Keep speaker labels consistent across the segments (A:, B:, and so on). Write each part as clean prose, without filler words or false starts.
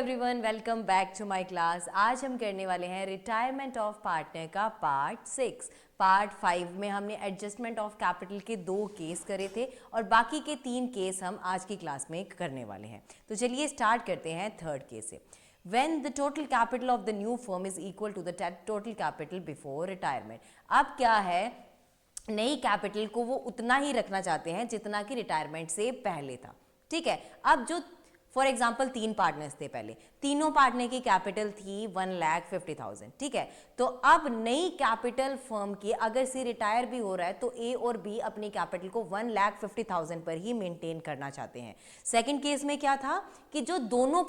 A: Everyone, welcome back to my class. आज हम करने वाले हैं रिटायरमेंट ऑफ पार्टनर का पार्ट 6। पार्ट 5 में हमने एडजस्टमेंट ऑफ कैपिटल के 2 केस करे थे और बाकी के 3 केस हम आज की क्लास में करने वाले हैं। तो चलिए स्टार्ट करते हैं थर्ड केस से। When the total capital of the new firm is equal to the total capital before retirement। अब क्या है, नई कैपिटल को वो उतना ही रखना चाहते हैं जितना कि रिटायरमेंट से पहले था। ठीक है, अब जो फॉर एग्जाम्पल 3 पार्टनर्स थे, पहले तीनों पार्टनर की कैपिटल थी 1,50,000। ठीक है, तो अब नई कैपिटल फर्म की अगर सी रिटायर भी हो रहा है तो ए और बी अपनी कैपिटल को 1,50,000 पर ही मेंटेन करना चाहते हैं। सेकंड केस में क्या था कि जो दोनों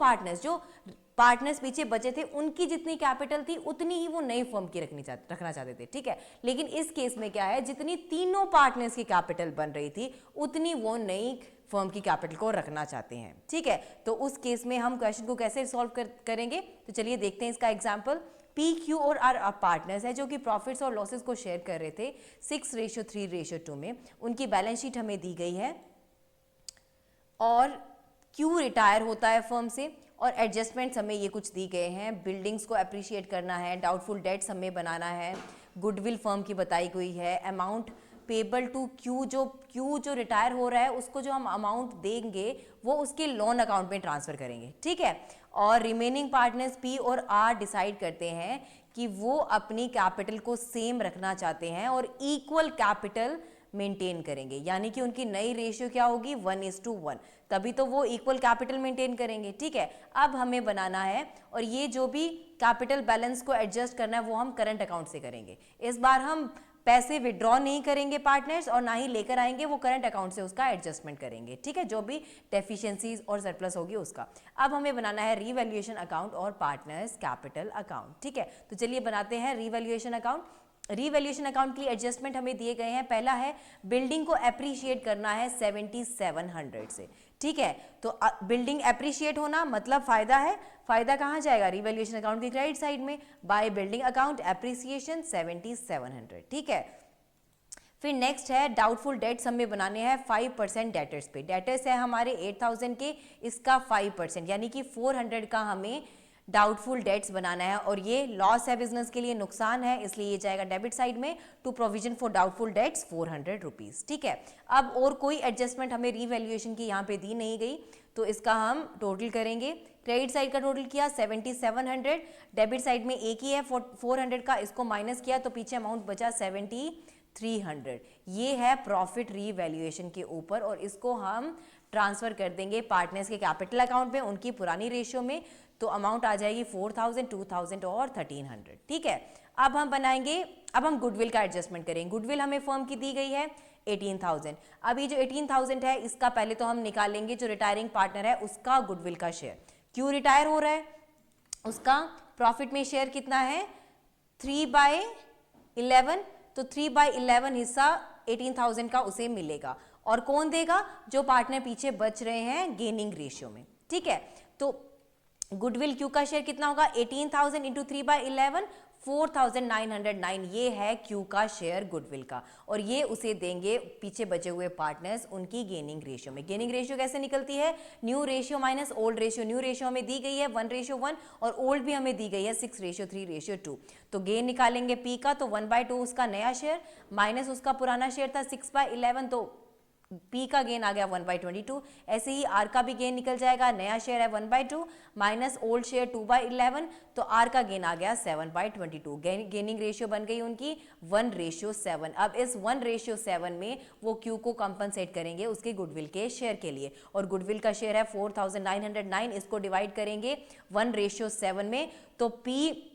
A: पार्टनर्स पीछे बचे थे उनकी जितनी कैपिटल थी उतनी ही वो नई फर्म की रखना चाहते थे। ठीक है, लेकिन इस केस में क्या है, जितनी तीनों पार्टनर्स की कैपिटल बन रही थी उतनी वो नई फर्म की कैपिटल को रखना चाहते हैं। ठीक है, तो उस केस में हम क्वेश्चन को कैसे सॉल्व करेंगे, तो चलिए देखते हैं इसका एग्जाम्पल। पी क्यू और आर पार्टनर्स है जो कि प्रॉफिट्स और लॉसेस को शेयर कर रहे थे 6:3:2 में। उनकी बैलेंस शीट हमें दी गई है और क्यू रिटायर होता है फर्म से और एडजस्टमेंट्स हमें ये कुछ दी गए हैं। बिल्डिंग्स को अप्रिशिएट करना है, डाउटफुल डेट्स हमें बनाना है, गुडविल फर्म की बताई गई है, अमाउंट पेबल टू क्यू जो रिटायर हो रहा है उसको जो हम अमाउंट देंगे वो उसके लोन अकाउंट में ट्रांसफर करेंगे। ठीक है, और रिमेनिंग पार्टनर्स पी और आर डिसाइड करते हैं कि वो अपनी कैपिटल को सेम रखना चाहते हैं और इक्वल कैपिटल मेंटेन करेंगे, यानी कि उनकी नई रेशियो क्या होगी 1:1, तभी तो वो इक्वल कैपिटल मेंटेन करेंगे। ठीक है, अब हमें बनाना है और ये जो भी कैपिटल बैलेंस को एडजस्ट करना है वो हम करंट अकाउंट से करेंगे। इस बार हम पैसे विड्रॉ नहीं करेंगे पार्टनर्स और ना ही लेकर आएंगे, वो करंट अकाउंट से उसका एडजस्टमेंट करेंगे। ठीक है, जो भी डेफिशिएंसीज और सरप्लस होगी उसका। अब हमें बनाना है रीवैल्यूएशन अकाउंट और पार्टनर्स कैपिटल अकाउंट। ठीक है, तो चलिए बनाते हैं रीवैल्यूएशन अकाउंट। रीवैल्यूएशन अकाउंट के लिए एडजस्टमेंट हमें दिए गए हैं। पहला है बिल्डिंग को अप्रिशिएट करना है 7,700 से। ठीक है, तो बिल्डिंग अप्रिशिएट होना मतलब फायदा है, फायदा कहाँ जाएगा, रीवैल्यूएशन अकाउंट की क्रेडिट साइड में, बाय बिल्डिंग अकाउंट अप्रिसिएशन 7,700। ठीक है, फिर नेक्स्ट है डाउटफुल डेट्स हमें बनाने हैं 5% डेटर्स पे। डेटर्स है हमारे 8,000 के, इसका 5% यानी कि 400 का हमें डाउटफुल डेट्स बनाना है और ये लॉस है बिजनेस के लिए, नुकसान है, इसलिए ये जाएगा डेबिट साइड में। To provision for doubtful debts 400 rupees. ठीक है, अब और कोई एडजस्टमेंट हमें रीवैल्यूएशन की यहाँ पे दी नहीं गई तो इसका हम टोटल करेंगे। क्रेडिट साइड का टोटल किया 7,700, डेबिट साइड में एक ही है 400 का, इसको माइनस किया तो पीछे अमाउंट बचा 7,300। ये है प्रॉफिट रीवैल्यूएशन के ऊपर और इसको हम ट्रांसफर कर देंगे पार्टनर्स के कैपिटल अकाउंट में उनकी पुरानी रेशियो में, तो अमाउंट आ जाएगी 4,000, 2,000 और 1,300। ठीक है, अब हम गुडविल का एडजस्टमेंट करेंगे। गुडविल हमें फर्म की दी गई है 18,000। अब ये जो 18,000 है इसका पहले तो हम निकालेंगे जो रिटायरिंग पार्टनर है उसका गुडविल का शेयर। क्यों रिटायर हो रहा है, उसका प्रॉफिट में शेयर कितना है 3/11, तो 3/11 हिस्सा 18,000 का उसे मिलेगा। और कौन देगा, जो पार्टनर पीछे बच रहे हैं गेनिंग रेशियो में। ठीक है, तो गुडविल क्यू का शेयर कितना होगा 18,000 इंटू 3/11, 4,909, ये है क्यू का शेयर गुडविल का और ये उसे देंगे पीछे बचे हुए पार्टनर्स उनकी गेनिंग रेशियो में। गेनिंग रेशियो कैसे निकलती है, new ratio minus old ratio. New ratio हमें दी गई है 1:1 और ओल्ड भी हमें दी गई है 6:3:2। तो गेन निकालेंगे पी का, तो 1/2 उसका नया शेयर माइनस उसका पुराना शेयर था 6/11, तो पी का गेन आ गया 1/22। ऐसे ही आर का भी गेन निकल जाएगा, नया शेयर है 1/2 माइनस ओल्ड शेयर 2/11, तो आर का गेन आ गया 7/22। गेनिंग रेशियो बन गई उनकी 1:7। अब इस 1:7 में वो क्यू को कंपनसेट करेंगे उसके गुडविल के शेयर के लिए और गुडविल का शेयर है 4,909, इसको डिवाइड करेंगे 1:7 में, तो पी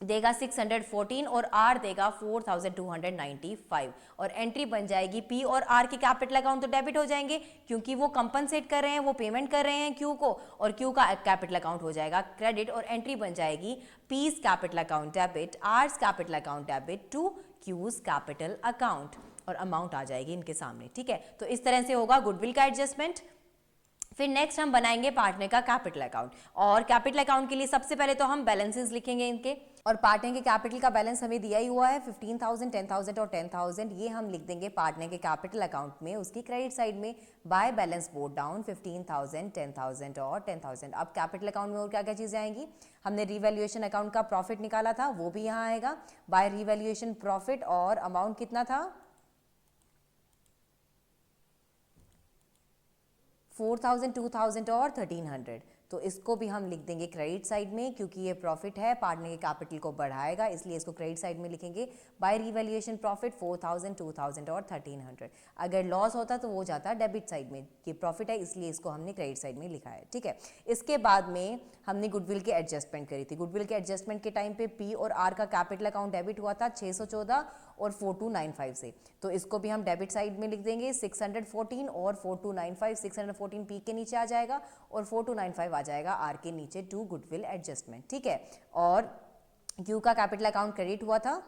A: देगा 614 और आर देगा 4,295 और एंट्री बन जाएगी। पी और आर के कैपिटल अकाउंट तो डेबिट हो जाएंगे क्योंकि वो कंपनसेट कर रहे हैं, वो पेमेंट कर रहे हैं क्यू को, और क्यू का कैपिटल अकाउंट हो जाएगा क्रेडिट और एंट्री बन जाएगी P's capital account debit, R's capital account debit to Q's capital account और अमाउंट आ जाएगी इनके सामने। ठीक है, तो इस तरह से होगा गुडविल का एडजस्टमेंट। फिर नेक्स्ट हम बनाएंगे पार्टनर का कैपिटल अकाउंट, और कैपिटल अकाउंट के लिए सबसे पहले तो हम बैलेंसेस लिखेंगे इनके, और पार्टनर के कैपिटल का बैलेंस हमें दिया ही हुआ है 15,000, 10,000 और 10,000, ये हम लिख देंगे पार्टनर के कैपिटल अकाउंट में उसकी क्रेडिट साइड में बाय बैलेंस बोर्ड डाउन 15,000, 10,000 और 10,000। अब कैपिटल अकाउंट में और क्या क्या चीज़ें आएंगी, हमने रिवैल्यूएशन अकाउंट का प्रॉफिट निकाला था वो भी यहाँ आएगा बाय रिवैल्यूएशन प्रॉफिट, और अमाउंट कितना था 4,000, 2,000 और 1,300, तो इसको भी हम लिख देंगे क्रेडिट साइड में, क्योंकि ये प्रॉफिट है पार्टनर के कैपिटल को बढ़ाएगा, इसलिए इसको क्रेडिट साइड में लिखेंगे बाय रिवैल्यूएशन प्रॉफिट 4,000, 2,000 और 1,300। अगर लॉस होता तो वो जाता डेबिट साइड में, ये प्रॉफिट है इसलिए इसको हमने क्रेडिट साइड में लिखा है, ठीक है। इसके बाद में हमने गुडविल के एडजस्टमेंट करी थी। गुडविल के एडजस्टमेंट के टाइम पे पी और आर का कैपिटल अकाउंट डेबिट हुआ था 614 और 4295 से, तो इसको भी हम डेबिट साइड में लिख देंगे 614 और 4295। 614 पी के नीचे आ जाएगा और 4295 आ जाएगा आर के नीचे टू गुडविल एडजस्टमेंट, ठीक है। और क्यू का कैपिटल अकाउंट क्रेडिट हुआ था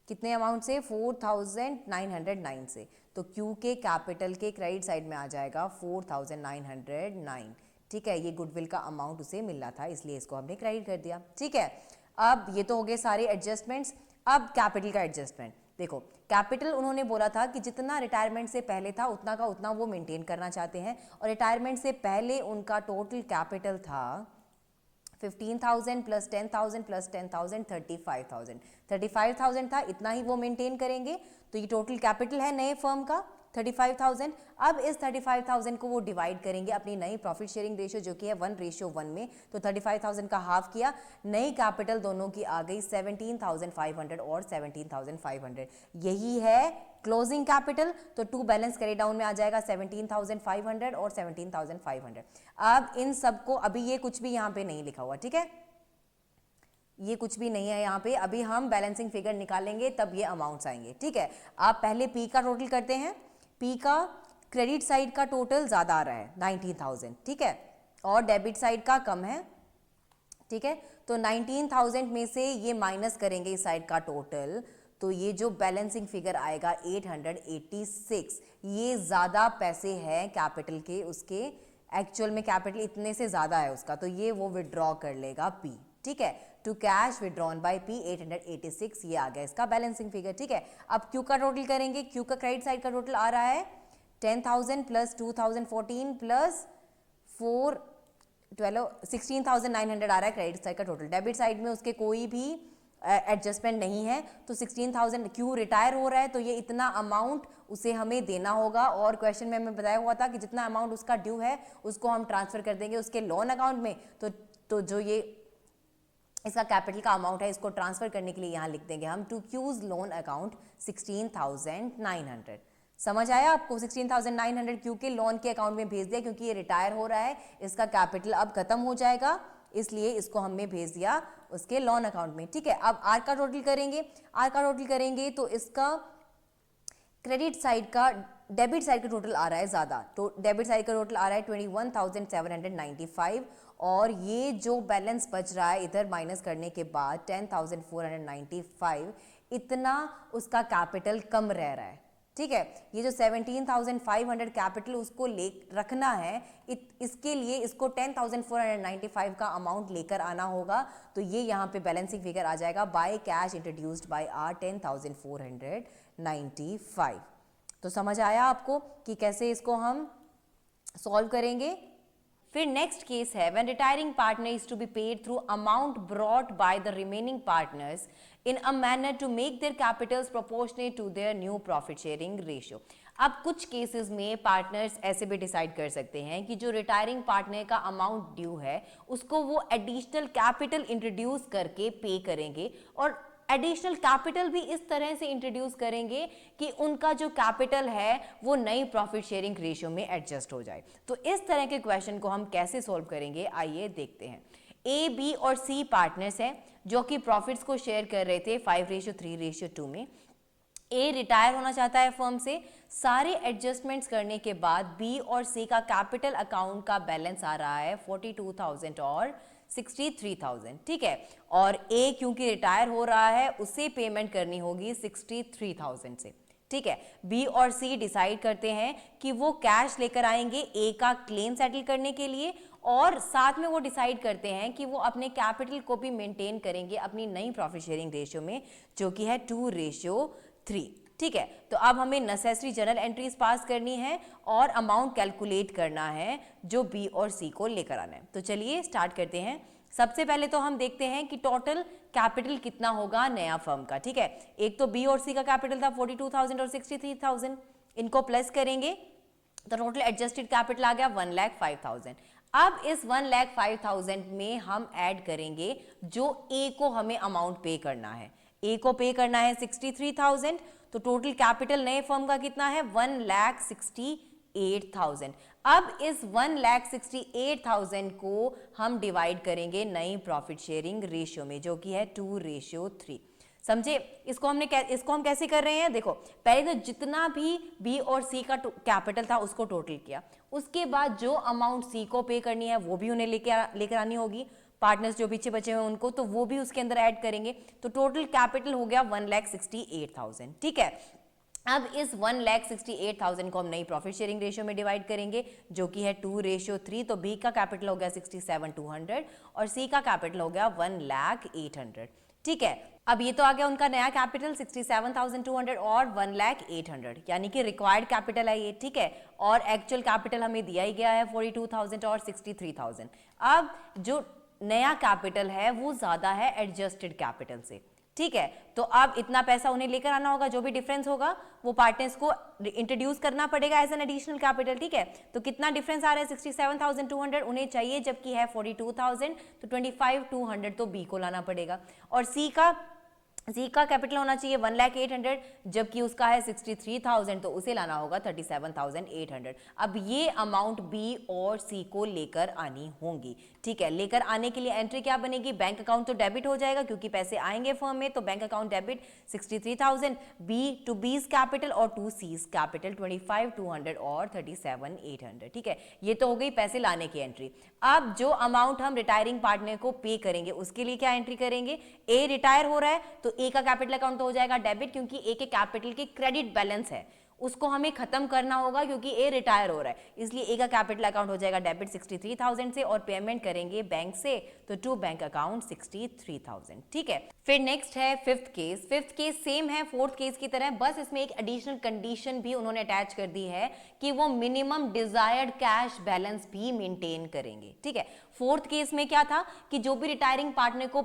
A: कितने अमाउंट से 4,909 से, तो क्यू के कैपिटल के क्रेडिट साइड में आ जाएगा 4,909, ठीक है। ये गुडविल का अमाउंट उसे मिल रहा था इसलिए इसको हमने क्रेडिट कर दिया, ठीक है। अब ये तो हो गए सारे एडजस्टमेंट्स। अब कैपिटल का एडजस्टमेंट देखो, कैपिटल उन्होंने बोला था कि जितना रिटायरमेंट से पहले था उतना का उतना वो मेंटेन करना चाहते हैं, और रिटायरमेंट से पहले उनका टोटल कैपिटल था 15,000 प्लस 10,000 प्लस 10,000 35,000, 35,000 था, इतना ही वो मेंटेन करेंगे, तो ये टोटल कैपिटल है नए फर्म का 35,000। अब इस 35,000 को वो डिवाइड करेंगे अपनी नई प्रॉफिट शेयरिंग रेशियो जो कि है 1:1 में, तो 35,000 का हाफ किया, नई कैपिटल दोनों की आ गई 17,500 और 17,500, यही है क्लोजिंग कैपिटल। तो टू बैलेंस कैरी डाउन में आ जाएगा 17,500 और 17,500। अब इन सबको अभी ये कुछ भी यहाँ पे नहीं लिखा हुआ, ठीक है, ये कुछ भी नहीं है यहाँ पे, अभी हम बैलेंसिंग फिगर निकालेंगे तब ये अमाउंट्स आएंगे, ठीक है। आप पहले पी का टोटल करते हैं, पी का क्रेडिट साइड का टोटल ज़्यादा आ रहा है 19,000, ठीक है, और डेबिट साइड का कम है, ठीक है। तो 19,000 में से ये माइनस करेंगे इस साइड का टोटल, तो ये जो बैलेंसिंग फिगर आएगा 886, ये ज़्यादा पैसे हैं कैपिटल के, उसके एक्चुअल में कैपिटल इतने से ज़्यादा है उसका, तो ये वो विड्रॉ कर लेगा पी, ठीक है। To cash withdrawn by P 886, ये आ गया इसका बैलेंसिंग फिगर, ठीक है। अब क्यू का टोटल करेंगे, क्यू का क्रेडिट साइड का टोटल आ रहा है 10,000 प्लस 2,014 प्लस 16,900 आ रहा है क्रेडिट साइड का टोटल। डेबिट साइड में उसके कोई भी एडजस्टमेंट नहीं है, तो 16,000 क्यों रिटायर हो रहा है तो ये इतना अमाउंट उसे हमें देना होगा, और क्वेश्चन में हमें बताया हुआ था कि जितना अमाउंट उसका ड्यू है उसको हम ट्रांसफर कर देंगे उसके लोन अकाउंट में, तो जो ये इसका कैपिटल का अमाउंट है इसको ट्रांसफर करने के लिए यहाँ लिख देंगे हम टू क्यूज लोन अकाउंट 16,900। समझ आया आपको, 16,900 क्यू के लोन के अकाउंट में भेज दिया, क्योंकि ये रिटायर हो रहा है, इसका कैपिटल अब खत्म हो जाएगा, इसलिए इसको हमने भेज दिया उसके लोन अकाउंट में, ठीक है। अब आर का टोटल करेंगे, आर का टोटल करेंगे तो इसका क्रेडिट साइड का डेबिट साइड का टोटल आ रहा है ज़्यादा, तो डेबिट साइड का टोटल आ रहा है 21,795, और ये जो बैलेंस बच रहा है इधर माइनस करने के बाद 10,495, इतना उसका कैपिटल कम रह रहा है, ठीक है। ये जो 17,500 कैपिटल उसको ले रखना है, इसके लिए इसको 10,495 का अमाउंट लेकर आना होगा, तो ये यहाँ पे बैलेंसिंग फिगर आ जाएगा by cash introduced by R 10,495। तो समझ आया आपको कि कैसे इसको हम सॉल्व करेंगे। फिर नेक्स्ट केस है when retiring partner is to be paid through amount brought by the remaining partners in a manner to make their capitals proportionate to their new profit sharing ratio। अब कुछ cases में partners ऐसे भी decide कर सकते हैं कि जो रिटायरिंग पार्टनर का अमाउंट ड्यू है उसको वो एडिशनल कैपिटल इंट्रोड्यूस करके पे करेंगे, और एडिशनल कैपिटल भी इस तरह से इंट्रोड्यूस करेंगे कि उनका जो कैपिटल है वो नई प्रॉफिट शेयरिंग रेशियो में एडजस्ट हो जाए। तो इस तरह के क्वेश्चन को हम कैसे सॉल्व करेंगे, आइए देखते हैं। ए, बी और सी पार्टनर्स हैं जो कि प्रॉफिट्स को शेयर कर रहे थे 5:3:2 में। ए रिटायर होना चाहता है फर्म से, सारे एडजस्टमेंट्स करने के बाद बी और सी का कैपिटल अकाउंट का बैलेंस आ रहा है 42,000 और 63,000, ठीक है। और ए क्योंकि रिटायर हो रहा है उसे पेमेंट करनी होगी 63,000 से, ठीक है, बी और सी डिसाइड करते हैं कि वो कैश लेकर आएंगे ए का क्लेम सेटल करने के लिए, और साथ में वो डिसाइड करते हैं कि वो अपने कैपिटल को भी मेंटेन करेंगे अपनी नई प्रॉफिट शेयरिंग रेशियो में, जो कि है 2:3। ठीक है, तो अब हमें नेसेसरी जर्नल एंट्रीज पास करनी है और अमाउंट कैलकुलेट करना है जो बी और सी को लेकर आना है। तो चलिए स्टार्ट करते हैं। सबसे पहले तो हम देखते हैं कि टोटल कैपिटल कितना होगा नया फर्म का। ठीक है, एक तो बी और सी का कैपिटल था 42,000 और 63,000, इनको प्लस करेंगे तो टोटल एडजस्टेड कैपिटल आ गया 1,05,000। अब इस 1,05,000 में हम ऐड करेंगे जो ए को हमें अमाउंट पे करना है। ए को पे करना है 63,000, तो टोटल कैपिटल नए फर्म का कितना है 1,68,000। अब इस 1,68,000 को हम डिवाइड करेंगे नई प्रॉफिट शेयरिंग रेशियो में, जो कि है 2:3। समझे? इसको हम कैसे कर रहे हैं? देखो, पहले तो जितना भी बी और सी का कैपिटल था उसको टोटल किया, उसके बाद जो अमाउंट सी को पे करनी है वो भी उन्हें लेकर आनी होगी, पार्टनर्स जो पीछे बचे हुए उनको, तो वो भी उसके अंदर ऐड करेंगे। तो टोटल कैपिटल हो गया 1,68,000। ठीक है, अब इस 1,68,000 को हम नई प्रॉफिट शेयरिंग रेशियो में डिवाइड करेंगे, जो कि है 2:3। तो बी का कैपिटल हो गया 67,200 और सी का कैपिटल हो गया 1,08,000। ठीक है, अब ये तो आ गया उनका नया कैपिटल 67,200 और 1,08,000, यानी कि रिक्वायर्ड कैपिटल है ये। ठीक है, और एक्चुअल कैपिटल हमें दिया ही गया है 42,000 और 63,000। अब जो नया कैपिटल है वो ज्यादा है एडजस्टेड कैपिटल से। ठीक है, तो अब इतना पैसा उन्हें लेकर आना होगा, जो भी डिफरेंस होगा वो पार्टनर्स को इंट्रोड्यूस करना पड़ेगा एज एन एडिशनल कैपिटल। ठीक है, तो कितना डिफरेंस आ रहा है 67,200 उन्हें चाहिए, जबकि है 42,000, तो 25,200 तो बी को लाना पड़ेगा। और सी का कैपिटल होना चाहिए 1,08,000, जबकि उसका है 63,000, तो उसे लाना होगा 37,800। अब ये अमाउंट बी और सी को लेकर आनी होंगी। ठीक है, लेकर आने के लिए एंट्री क्या बनेगी? बैंक अकाउंट तो डेबिट हो जाएगा क्योंकि पैसे आएंगे फर्म में, तो bank account debit 63,000, B to B's capital और टू सीज कैपिटल 25,200 और 37,800। ठीक है, ये तो हो गई पैसे लाने की एंट्री। अब जो अमाउंट हम रिटायरिंग पार्टनर को पे करेंगे उसके लिए क्या एंट्री करेंगे? ए रिटायर हो रहा है तो ए का कैपिटल अकाउंट तो हो जाएगा डेबिट, क्योंकि ए के कैपिटल के क्रेडिट बैलेंस है, उसको हमें खत्म करना होगा क्योंकि ए रिटायर हो रहा है, इसलिए ए का कैपिटल अकाउंट हो जाएगा डेबिट 63,000 से, और पेमेंट करेंगे बैंक से, तो टू बैंक अकाउंट 63,000। ठीक है, फिर नेक्स्ट है fifth case. Fifth case same है फोर्थ केस की तरह, बस इसमें एक एडिशनल कंडीशन भी उन्होंने अटैच कर दी है कि वो मिनिमम डिजायर्ड कैश बैलेंस भी मेंटेन करेंगे। ठीक है, फोर्थ केस में क्या था कि जो भी रिटायरिंग पार्टनर को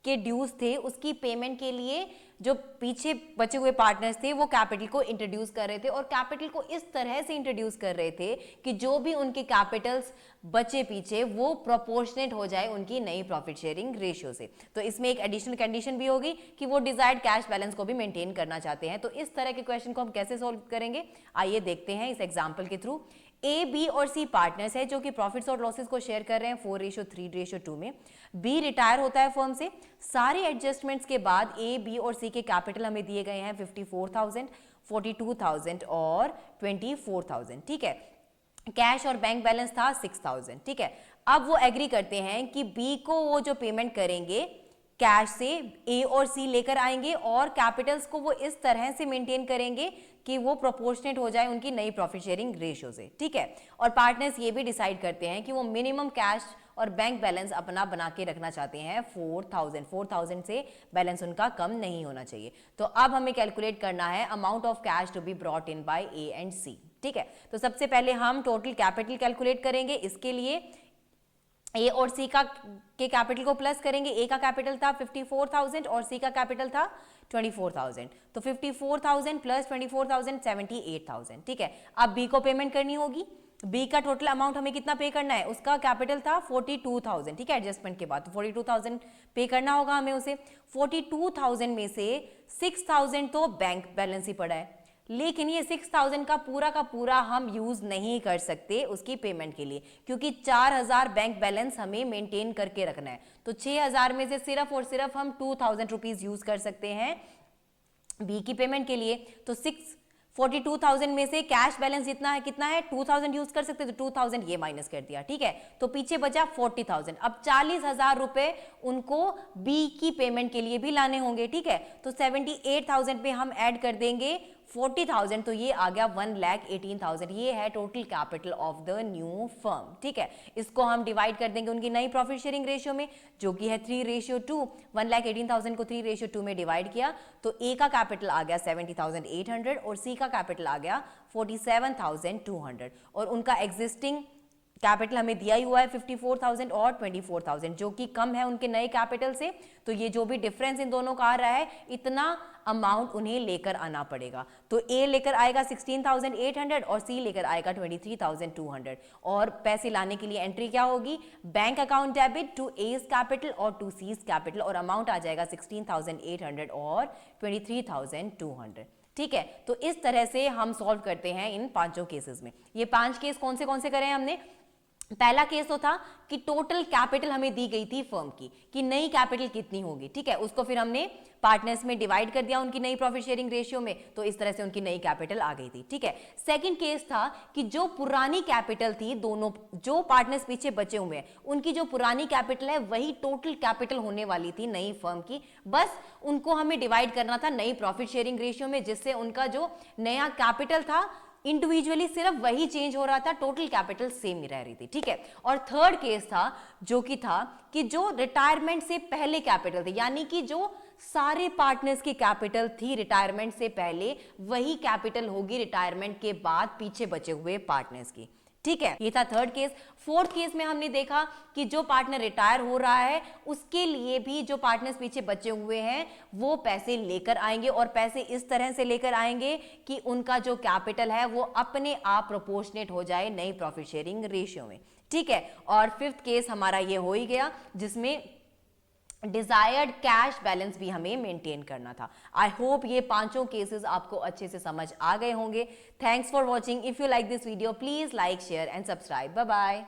A: के ड्यूज थे उसकी पेमेंट के लिए जो पीछे बचे हुए पार्टनर्स थे वो कैपिटल को इंट्रोड्यूस कर रहे थे, और कैपिटल को इस तरह से इंट्रोड्यूस कर रहे थे कि जो भी उनके कैपिटल्स बचे पीछे वो प्रोपोर्शनेट हो जाए उनकी नई प्रॉफिट शेयरिंग रेशियो से। तो इसमें एक एडिशनल कंडीशन भी होगी कि वो डिजायर्ड कैश बैलेंस को भी मेंटेन करना चाहते हैं। तो इस तरह के क्वेश्चन को हम कैसे सोल्व करेंगे, आइए देखते हैं इस एग्जाम्पल के थ्रू। ए, बी और सी पार्टनर्स है जो कि प्रॉफिट्स और लॉसेस को शेयर कर रहे हैं 4:3:2 में। बी रिटायर होता है फर्म से, सारे एडजस्टमेंट्स के बाद ए, बी और सी के कैपिटल हमें दिए गए हैं 54,000, 42,000 और 24,000। ठीक है, कैश और बैंक बैलेंस था 6,000। ठीक है, अब वो एग्री करते हैं कि बी को वो जो पेमेंट करेंगे कैश से ए और सी लेकर आएंगे, और कैपिटल्स को वो इस तरह से मेंटेन करेंगे कि वो प्रोपोर्शनेट हो जाए उनकी नई प्रॉफिट शेयरिंग रेशियो से। ठीक है, और पार्टनर्स ये भी डिसाइड करते हैं कि वो मिनिमम कैश और बैंक बैलेंस अपना बना के रखना चाहते हैं 4,000 से बैलेंस उनका कम नहीं होना चाहिए। तो अब हमें कैलकुलेट करना है amount of cash to be brought in by A and C. ठीक है, तो सबसे पहले हम टोटल कैपिटल कैलकुलेट करेंगे। इसके लिए ए और सी के कैपिटल को प्लस करेंगे। ए का कैपिटल था 54,000 और सी का कैपिटल था 24,000, तो 54,000 प्लस 24,000 78,000। ठीक है, अब बी को पेमेंट करनी होगी। बी का टोटल अमाउंट हमें कितना पे करना है? उसका कैपिटल था 42,000। ठीक है, एडजस्टमेंट के बाद तो 42,000 पे करना होगा हमें उसे। 42,000 में से 6,000 तो बैंक बैलेंस ही पड़ा है, लेकिन ये 6,000 का पूरा हम यूज नहीं कर सकते उसकी पेमेंट के लिए, क्योंकि 4,000 बैंक बैलेंस हमें मेंटेन करके रखना है। तो 6,000 में से सिर्फ और सिर्फ हम 2,000 रुपीज यूज कर सकते हैं बी की पेमेंट के लिए। तो 42,000 में से कैश बैलेंस जितना है कितना है 2,000 यूज कर सकते, तो 2,000 ये माइनस कर दिया। ठीक है, तो पीछे बचा 40,000। अब 40,000 रुपए उनको बी की पेमेंट के लिए भी लाने होंगे। ठीक है, तो 78,000 पे हम ऐड कर देंगे 40,000, तो ये आ गया 1,18,000। ये है total capital of the new firm. ठीक है, इसको हम डिवाइड कर देंगे उनकी नई प्रॉफिट शेयरिंग रेशियो में, जो कि है 3:2। 1,18,000 को 3:2 में डिवाइड किया तो ए का कैपिटल आ गया 70,800 और सी का कैपिटल आ गया 47,200, और उनका एग्जिस्टिंग कैपिटल हमें दिया ही हुआ है 54,000 और 24,000, जो कि कम है उनके नए कैपिटल से। तो ये जो भी डिफरेंस इन दोनों का आ रहा है, इतना अमाउंट उन्हें लेकर आना पड़ेगा। तो ए लेकर आएगा 16,800 और सी लेकर आएगा 23,200, और पैसे लाने के लिए एंट्री क्या होगी, bank account debit to A's capital और टू सीज कैपिटल, और अमाउंट आ जाएगा 16,800 और 23,200। ठीक है, तो इस तरह से हम सॉल्व करते हैं इन पांचों केसेस में। ये 5 केस कौन से करें हमने। पहला केस तो था कि टोटल कैपिटल हमें दी गई थी फर्म की, कि नई कैपिटल कितनी होगी। ठीक है, उसको फिर हमने पार्टनर्स में डिवाइड कर दिया उनकी नई प्रॉफिट शेयरिंग रेशियो में, तो इस तरह से उनकी नई कैपिटल आ गई थी। ठीक है, सेकंड केस था कि जो पुरानी कैपिटल थी, दोनों जो पार्टनर्स पीछे बचे हुए हैं, उनकी जो पुरानी कैपिटल है वही टोटल कैपिटल होने वाली थी नई फर्म की, बस उनको हमें डिवाइड करना था नई प्रॉफिट शेयरिंग रेशियो में, जिससे उनका जो नया कैपिटल था इंडिविजुअली सिर्फ वही चेंज हो रहा था, टोटल कैपिटल सेम ही रह रही थी। ठीक है, और थर्ड केस था जो कि जो रिटायरमेंट से पहले कैपिटल थे, यानी कि जो सारे पार्टनर्स की कैपिटल थी रिटायरमेंट से पहले, वही कैपिटल होगी रिटायरमेंट के बाद पीछे बचे हुए पार्टनर्स की। ठीक है, ये था थर्ड केस। फोर्थ केस में हमने देखा कि जो पार्टनर रिटायर हो रहा है उसके लिए भी जो पार्टनर्स पीछे बचे हुए हैं वो पैसे लेकर आएंगे, और पैसे इस तरह से लेकर आएंगे कि उनका जो कैपिटल है वो अपने आप प्रोपोर्शनेट हो जाए नई प्रॉफिट शेयरिंग रेशियो में। ठीक है, और फिफ्थ केस हमारा ये हो ही गया, जिसमें डिजायर्ड कैश बैलेंस भी हमें मेंटेन करना था। आई होप ये पांचों केसेस आपको अच्छे से समझ आ गए होंगे। Thanks for watching. If you like this video please like, share and subscribe. Bye bye.